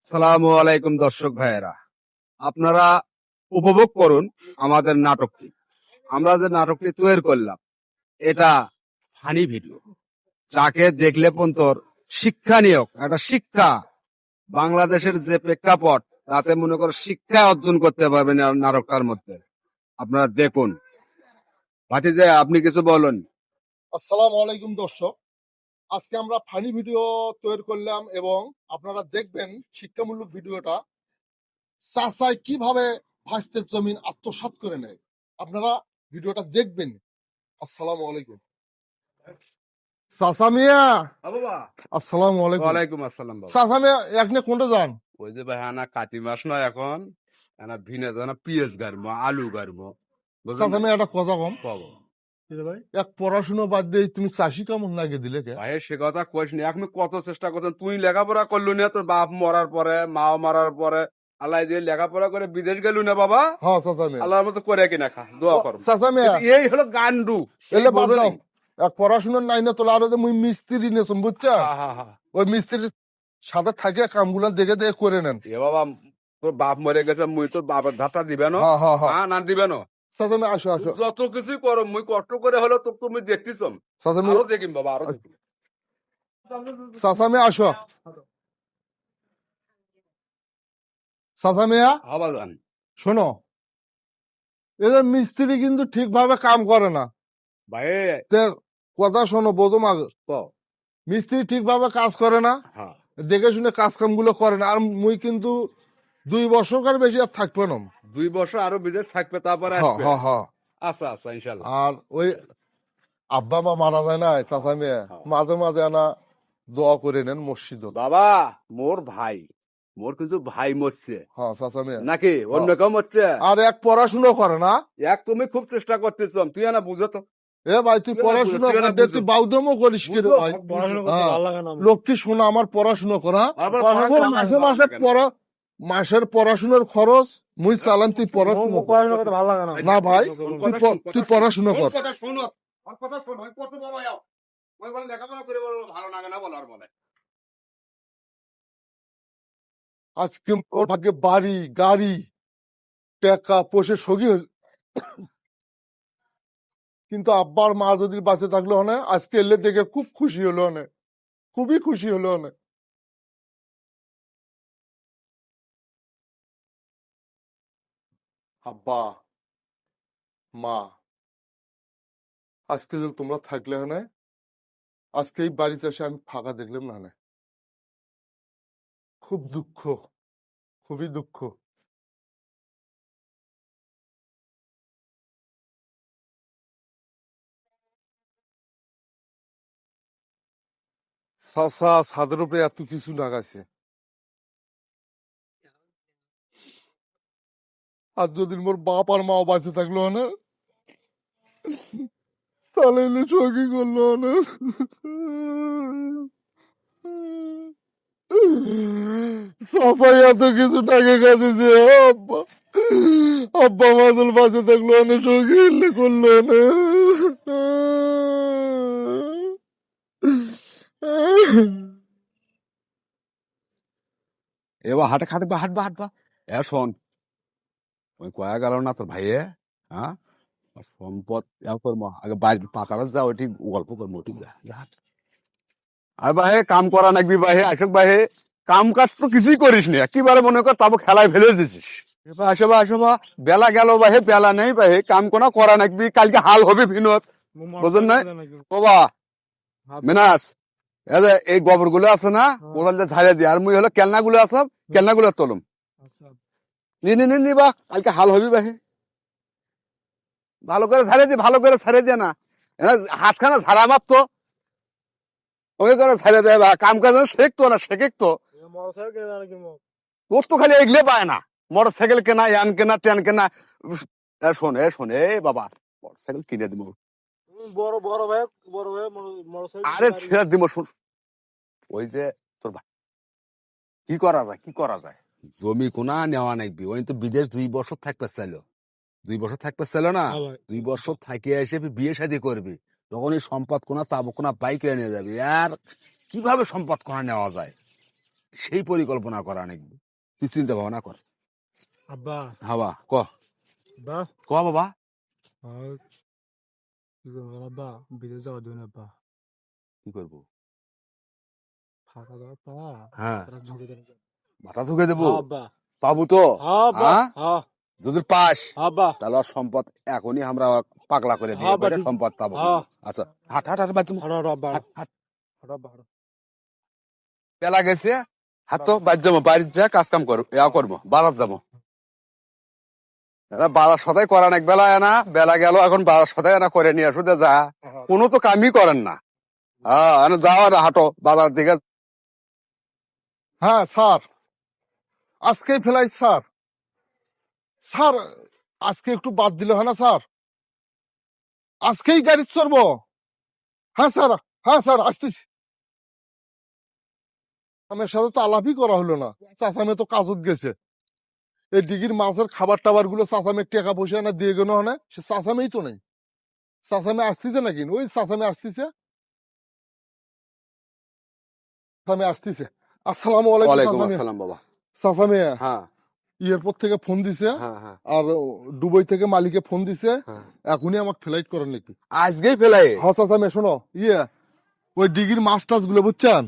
সালামু আলাইকুম দর্শক ভাইয়েরা, আপনারা উপভোগ করুন আমাদের নাটকটি। আমরা যে নাটকটি তৈরি করলাম এটা ফানি ভিডিও, যাকে দেখলে পন্তর শিক্ষণীয় একটা শিক্ষা, বাংলাদেশের যে প্রেক্ষাপট তাতে মনে করো শিক্ষা অর্জন করতে পারবেন এই নাটকটার মধ্যে। আপনারা দেখুন। ভাতিজা, আপনি কিছু বলুন। আসসালামু আলাইকুম দর্শক, আজকে আমরা ফানি ভিডিও তৈরি করলাম এবং আপনারা দেখবেন শিক্ষামূলক ভিডিওটা। চাচাই কিভাবে ভাস্তের জমিন আত্মসাৎ করে নেয়, আপনারা ভিডিওটা দেখবেন। আসসালামু আলাইকুম চাচা মিয়া। আসসালামু আলাইকুম। ওয়ালাইকুম আসসালাম। চাচা মিয়া একনে কোনটা যান? ওই যে ভাই আনা কাটি মাস নয় এখন, আনা ভিনে জানা পিএস গারমো, আলু গারমো। চাচা মিয়া একটা কথা কম, পাবো এক পড়াশোনা বাদ দিয়ে তুমি চাষি কেমন লাগে দিলে কে? ভাই সে কথা কইস নি, এখন কত চেষ্টা করছেন, তুই লেখাপড়া করলু না, তোর বাপ মরার পরে মাও মরার পরে আল্লাহ দিয়ে লেখাপড়া করে বিদেশ গেলু না বাবা। হ্যাঁ চাচা মিয়া, আল্লাহর মতো করে কিনা খা, দোয়া করো। চাচা মিয়া এই হলো গান্ডু। এলে বাদ দাও, এক পড়াশোনার নাই না তোলা, আরো মুই মিস্ত্রি নেছুন বুঝছা, ওই মিস্ত্রির সাথে থাকে কামগুলা দেখে দেখে করে নেন। এ বাবা, তোর বাপ মরে গেছে, মুই তোর বাবার ধারটা দিবে না, না দিবে না। চাচা মিয়া আসো আসো, যত কিছুই করো মুই কষ্ট করে হলো তো তুমি দেখতিস। চাচা আরো মিয়া, দেখিম বাবা, আরো দেখিম। চাচা মিয়া আসো। চাচা মিয়া হবা জান শোনো, এদের মিস্ত্রি কিন্তু ঠিকভাবে কাম করে না ভাই। তে, কথা শোনো বোঝো মাগ, মিস্ত্রি ঠিকভাবে কাজ করে না, হ্যাঁ দেখে শুনে কাজ কাম গুলো করে না। আর মুই কিন্তু 2 বছর বেশি আর থাকবে না। 2 বছর আরো বিদেশ থাকবে, তারপরে আসবে। আচ্ছা আচ্ছা ইনশাল্লাহ। আর ওই আব্বা মা মারা যায় না চাচা মেয়ে, মাঝে মাঝে আনা দোয়া করে নেন মসজিদ। বাবা মোর ভাই, মোর কিন্তু ভাই মরছে হ্যাঁ চাচা মেয়ে নাকি অন্য কেউ মরছে? আর এক পড়াশুনো করে না। এক তুমি খুব চেষ্টা করতেছ, তুই না বুঝো তো। এ ভাই তুই পড়াশুনো করতে, তুই বাউদমও করিস কি রে ভাই? লক্ষ্মী শোনা, আমার পড়াশুনো করা, মাসে মাসে মাসের পড়াশোনার খরচ মুই চালাম, তুই পড়াশুনো না ভাই, তুই পড়াশুনো কর। আজকে ওর ভাগ্যে বাড়ি গাড়ি টাকা পোষে সগি, কিন্তু আব্বার মা যদি বাঁচে থাকলো না, আজকে এলে দেখে খুব খুশি হলো না, খুবই খুশি হলো না। আব্বা মা, আজকে যদি তোমরা থাকলে না, আজকে এই বাড়িতে এসে আমি ফাঁকা দেখলাম না, খুব দুঃখ, খুবই দুঃখ। চাচা ছাদের উপরে এত কিছু লাগাইছে, আর যদি মোর বাপ আর মা বাঁচে থাকলো না, তাহলে এলে সঙ্গী করলো না। চাচা এত কিছু টাকা কাঁদিছে, আব্বা আব্বা মাদুল বাঁচে থাকলো না, সঙ্গী এলে করলো না। এবার হাটে খাটবা, হাটবা হাটবা। এ শোন, ওই কয়া গেল না তোর ভাইয়ে, হ্যাঁ সম্পদ করবো আগে, বাড়ির পাতারা যা ওইটি গল্প করবো, ওটি যা। আর ভাই কাম করা নাকবি ভাই, আসক ভাই, কাম কাজ তো কিছুই করিস নি, একেবারে মনে কর তাবো খেলায় ফেলে দিছিস। আসবা আসবা, বেলা গেল ভাই, বেলা নেই ভাই, কাম কোনা করা নাকবি, কালকে হাল হবে বিনোদ, বুঝলেন নাই বাবা? মেনাস এই গোবর গুলো আছে না, ওগুলো ঝাড়ে দি, আর মুই হলো কেলনা গুলো আছে, কেলনা গুলো তলম নি বা, কালকে হাল হবি ভাই, ভালো করে ঝাড়ে দি, ভালো করে ছাড়ে দিয়ে না, হাতখানা ঝাড়া মারত ওই করে ছাড়ে দেয়, কাম কাজ শেখতো না, শেখে তো তোর তো খালি এগলে পায় না, মোটর সাইকেল কেনা, ইয়ান কেনা, টেন কেনা। শোনে শোনে বাবা, মোটর সাইকেল কিনে দিব, আরে ছেড়ে দিব। শোন, ওই যে তোর ভাই, কি করা যায়, কি করা যায়, জমি কোনা নেওয়া নাকবি, ওই তো বিদেশ 2 বছর থাকতে চাইলো, 2 বছর থাকতে চাইলো না, 2 বছর থাকে এসে বিয়ে শাদী করবি, তখন এই সম্পদ কোনা তাবো কোনা বাইক নিয়ে যাবি। আর কিভাবে সম্পদ কোনা নেওয়া যায়, সেই পরিকল্পনা করা অনেক, তুই চিন্তা ভাবনা কর। আব্বা হাবা ক বা ক বাবা, আর কি করবো আব্বা, বিদেশ যাওয়া দিন আব্বা, কি করবো? ফাঁকা দেওয়ার পা হ্যাঁ, তারা ঝুঁকে দেবে। মাথা ঝুঁকে দেবো, আব্বা পাবো তো? আব্বা হ্যাঁ? হ্যাঁ যদি পাস আব্বা তাহলে ওর সম্পদ এখনই আমরা পাগলা করে দিয়ে হ্যাঁ, বাড়ি। সম্পদ পাবো। হ্যাঁ। আচ্ছা, হাট হাট হাট বাচ্চা, হাঁটো হাঁটো আব্বা হাট হাট। হাঁটো আব্বা হাঁটো। বেলা গেছে, হাত তো বাদ যাবো, বাড়ির যা কাজ কাম করবো, ইয়া করবো, বাজার যাবো। বাজার সদাই করেন এক বেলা না, বেলা গেল এখন বাজার সদাই না করে নিয়ে আসো যা, কোনো তো কামই করেন না। হ্যাঁ, যাও না, হাঁটো বাজার দিকে। হ্যাঁ স্যার, আজকেই ফেলাই স্যার। স্যার আজকে একটু বাদ দিলে হয় না স্যার? আজকেই গাড়ি চড়বো। হ্যাঁ স্যার, হ্যাঁ স্যার আসতেছি। আমার সাথে তো আলাপই করা হলো না, চাচামে তো কাজত গেছে। এই ডিগির মাছের খাবার টাবার গুলো চাচামে টাকা পয়সা না দিয়ে গেল না, সে চাচামেই তো নেই। চাচামে আসতেছে নাকি? ওই চাচামে আসতেছে, চাচামে আসতেছে। আসসালামু আলাইকুম ওয়ালাইকুম চাচামে। আসসালাম বাবা। চাচামে হ্যাঁ এয়ারপোর্ট থেকে ফোন দিছে, হ্যাঁ হ্যাঁ আর দুবাই থেকে মালিকে ফোন দিছে, হ্যাঁ। এখনই আমাকে ফ্লাইট করেন নাকি। আজকেই ফেলাই? হ্যাঁ চাচামে শোনো, ওই ডিগির মাছ টাছ গুলো বুঝছেন,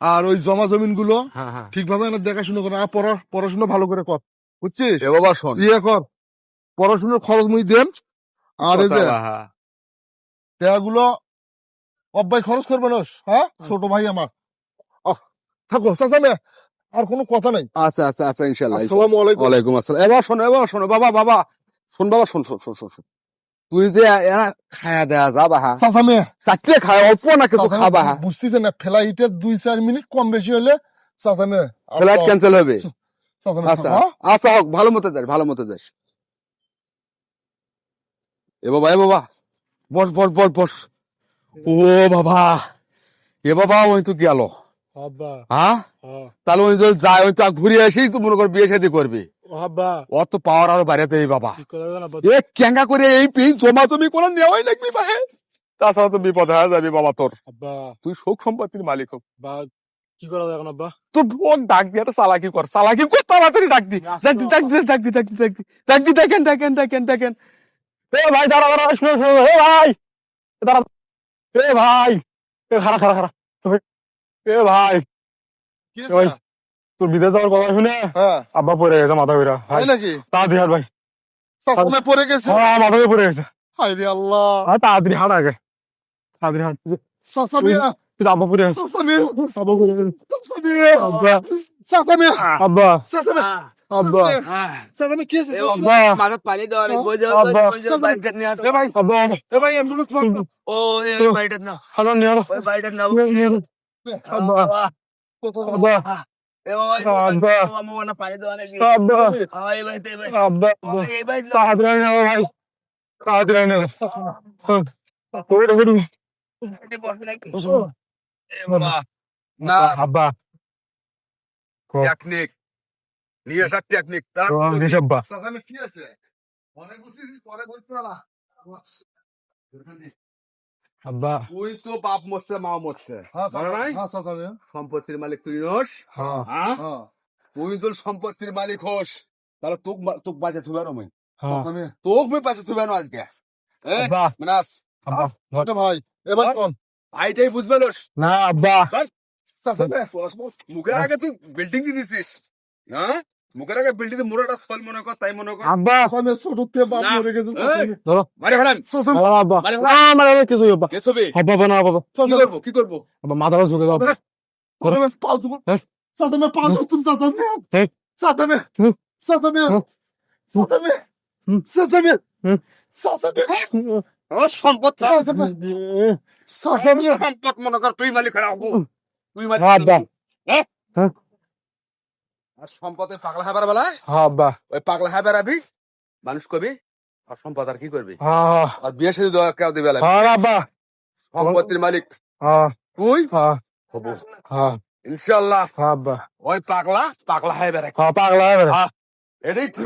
আর ওই জমা জমিন গুলো হ্যাঁ হ্যাঁ। ঠিকভাবে না দেখাশোনা করে, আর পড়াশোনা ভালো করে কর, বুঝছিস? এ বাবা শোন, কর, পড়াশোনার খরচ মুই দেন, আর এই যে হ্যাঁ, টাকাগুলো অব্বাই খরচ করবে না। হ্যাঁ, ছোট ভাই আমার। থাকো চাচামে, আর কোনো কথা নাই। আচ্ছা আচ্ছা আচ্ছা, ইনশাল্লাহ। আসসালামু আলাইকুম। ওয়ালাইকুম আসসালাম। এবার শোনো বাবা, বাবা শোন বাবা, শোন শোন শোন শোন শোন। তুই যে এরা খায়া দেয়া যাবা, হ্যাঁ চাচামে চারটে খায়, অল্প না কিছু খাবা, হ্যাঁ। বুঝতেছে না, ফ্লাইটের 2-4 মিনিট কম বেশি হলে চাচামে ফ্লাইট ক্যান্সেল হবে। চাচামে আচ্ছা আচ্ছা, হোক, ভালো মতো যাস, ভালো মতো যাস। এ বাবা, এ বাবা, বস বস বস বস। ও বাবা, এ বাবা, ওই তো গেল। আব্বা হ্যাঁ, হ্যাঁ তাহলে ওই যে যায়, ওই তো ঘুরে আসি তো মনে কর বিয়ে শাদী করবি। আব্বা অত পাওয়ার আরো বাড়াতে বাবা, কি করে দেবেন আব্বা? এ ক্যাঙ্গা করে এই পি জমা তুমি করে নেওয়াই লাগবে ভাই, তাছাড়া তো বিপদ হয়ে যাবে বাবা তোর। আব্বা তুই শোক সম্পত্তির মালিক হোক, বা কি করা যায় এখন আব্বা? তোর বোন ডাক দিয়ে একটা চালাকি কর, চালাকি কর, তাড়াতাড়ি ডাক দি, ডাক দি, ডাক দি, ডাক দি, ডাক দি, ডাক দি, ডাক দি, দেখেন দেখেন দেখেন দেখেন। এ ভাই দাঁড়া দাঁড়া, শুনে শুনে, এ ভাই দাঁড়া, এ ভাই, এ খারা খারা খারা, এ ভাই, কি এ ভাই, তোর বিদেশ যাওয়ার কথা শুনে হ্যাঁ আব্বা পড়ে গেছে মাথা কইরা, তাই নাকি? তাড়াতাড়ি হাট ভাই। চাচামে পড়ে গেছে। হ্যাঁ, মাথা করে পড়ে গেছে। হায় রে আল্লাহ। তাড়াতাড়ি হাট আগে, তাড়াতাড়ি হাট। চাচামে, তুই আব্বা পড়ে গেছে, চাচামে, আব্বা পড়ে গেছে। আব্বা, চাচামে, আব্বা, চাচামে, আব্বা, চাচামে কি আছে? আব্বা, মাথার পানি দেওয়া অনেক বই আব্বা, বাড়িটা নিয়ে আসো। এ ভাই, আব্বা, এ ভাই অ্যাম্বুলেন্স ফোন। ও এই বাড়িটা নাও, হালো নিয়ে আলো, ওই বাড়িটা নাও। নিয়ে আলো। আব্বা, কোথায়? আব্বা, এ বাবা, আব্বা, আমার মনে পানি দেওয়া অনেক আব্বা, এই বাড়িতে এই বাড়িতে আব্বা, এই বাড়িতে তাড়াতাড়ি নিয়ে আলো ভাই, তাড়াতাড়ি নিয়ে আলো। ওইটা করুন। বসে নাকি? এ বাবা, না, আব্বা, টেকনিক নিয়ে আসার টেকনিক। আব্বা, চাচামে কি আছে? অনেক বুঝছিস, পরে বলতে না। আব্বা, তুই তো বাপ মরছে, মা মরছে, হ্যাঁ মনে নাই? হ্যাঁ চাচামে। সম্পত্তির মালিক তুই নস। হ্যাঁ, হ্যাঁ, হ্যাঁ তুই যদি সম্পত্তির মালিক হোস, তাহলে তোক বাঁচা থুবে না মই, হ্যাঁ, চাচামে। তোক মই বাঁচা থুবে না আজকে। এ আব্বা, মিনাস, আব্বা, ছোট ভাই, এবার কোন? আইটাই বুঝবে নস। না আব্বা, চাচামে, মুখের আগে তুই বিল্ডিং দিয়ে দিছিস, হ্যাঁ? মুখের আগে বিল্ডিং দিয়ে মুড়াটা ফল মনে কর, তাই মনে কর। আব্বা, চাচামে ছোট থেকে বাপ না। মরে গেছে। এই, চাচামে, ধরো, মারে ফেলাম, চাচামে, আব্বা, মানে আমার কিছু আব্বা, কে ছবি? আব্বা বানা বাবা, কি চাচামে, করবো, কি করবো? আব্বা মাথা ঝুঁকে দাও, চাচামে পাল তুমি। হ্যাঁ। চাচামে পাল তুমি। চাচামে, হ্যাঁ। চাচামে, হুম। চাচামে, হুম। চাচামে, হুম। চাচামে, হুম। চাচামে, আমার সম্পদ, চাচামে, চাচামে। সম্পদ মনে কর তুই মালিক হয়ে রাখবো। তুই মালিক হ্যাঁ, আব্বা। হ্যাঁ? হ্যাঁ। আর সম্পদে পাগলা হাবার বেলায় হ্যাঁ আব্বা, ওই পাগলা হাবার আবি মানুষ কবি, আর সম্পদ আর কি করবি? হ্যাঁ, আর বিয়ে সাথে দেওয়া কেউ দিবে না। হ্যাঁ আব্বা, সম্পত্তির মালিক হ্যাঁ, তুই হ্যাঁ, হবো হ্যাঁ, ইনশাল্লাহ। হ্যাঁ আব্বা, ওই পাগলা হাবার হ্যাঁ পাগলা হবে, এটাই ঠিক।